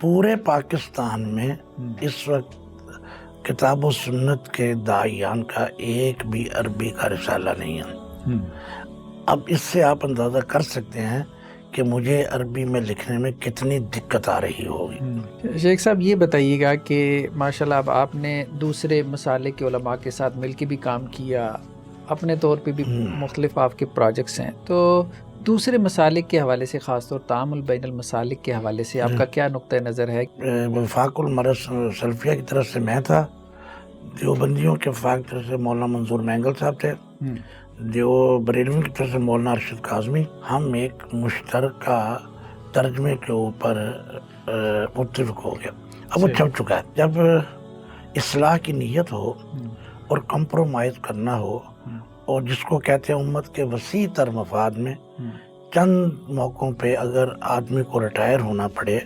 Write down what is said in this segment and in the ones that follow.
پورے پاکستان میں اس وقت کتاب و سنت کے داعیان کا ایک بھی عربی کا رسالہ نہیں ہے۔ اب اس سے آپ اندازہ کر سکتے ہیں کہ مجھے عربی میں لکھنے میں کتنی دقت آ رہی ہوگی۔ شیخ صاحب یہ بتائیے گا کہ ماشاءاللہ اب آپ نے دوسرے مسالک کے علماء کے ساتھ مل کے بھی کام کیا، اپنے طور پہ بھی مختلف آپ کے پروجیکٹس ہیں، تو دوسرے مسالک کے حوالے سے، خاص طور تعامل بین المسالک کے حوالے سے آپ کا کیا نقطہ نظر ہے؟ وفاق المرض سلفیہ کی طرف سے میں تھا، دیوبندیوں کے وفاق کی طرف سے مولانا منظور مینگل صاحب تھے، جو بریلویوں کی طرف سے مولانا ارشد کاظمی۔ ہم ایک مشترکہ ترجمے کے اوپر متفق ہو گیا۔ اب وہ چھپ چکا ہے۔ جب اصلاح کی نیت ہو اور کمپرومائز کرنا ہو، اور جس کو کہتے ہیں امت کے وسیع تر مفاد میں چند موقعوں پہ اگر آدمی کو ریٹائر ہونا پڑے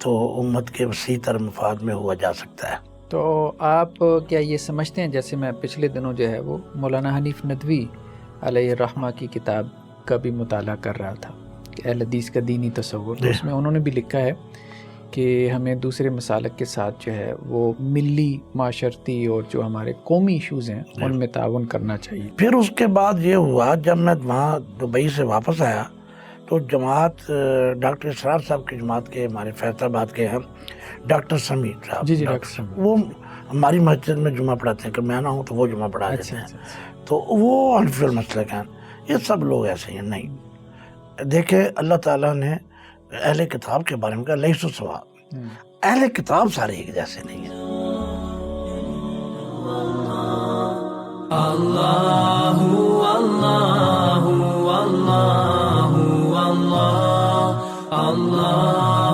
تو امت کے وسیع تر مفاد میں ہوا جا سکتا ہے۔ تو آپ کیا یہ سمجھتے ہیں، جیسے میں پچھلے دنوں جو ہے وہ مولانا حنیف ندوی علیہ الرحمہ کی کتاب کا بھی مطالعہ کر رہا تھا، اہل حدیث کا دینی تصور، تو اس میں انہوں نے بھی لکھا ہے کہ ہمیں دوسرے مسالک کے ساتھ جو ہے وہ ملی، معاشرتی اور جو ہمارے قومی ایشوز ہیں ان میں تعاون کرنا چاہیے۔ پھر اس کے بعد یہ ہوا، جب میں وہاں دبئی سے واپس آیا تو جماعت ڈاکٹر اسرار صاحب کی جماعت کے، ہمارے فیصل آباد کے ہیں ڈاکٹر سمیع صاحب، جی ڈاکٹر صاحب، وہ ہماری مسجد میں جمعہ پڑھاتے ہیں کہ میں نہ ہوں تو وہ جمعہ پڑھا دیتے ہیں، تو وہ حنفی المسلک ہیں۔ یہ سب لوگ ایسے ہیں نہیں۔ دیکھیں اللہ تعالیٰ نے اہل کتاب کے بارے میں کہا لیسوا سواء، اہل کتاب سارے ایک جیسے نہیں ہیں۔ اللہ اللہ اللہ اللہ اللہ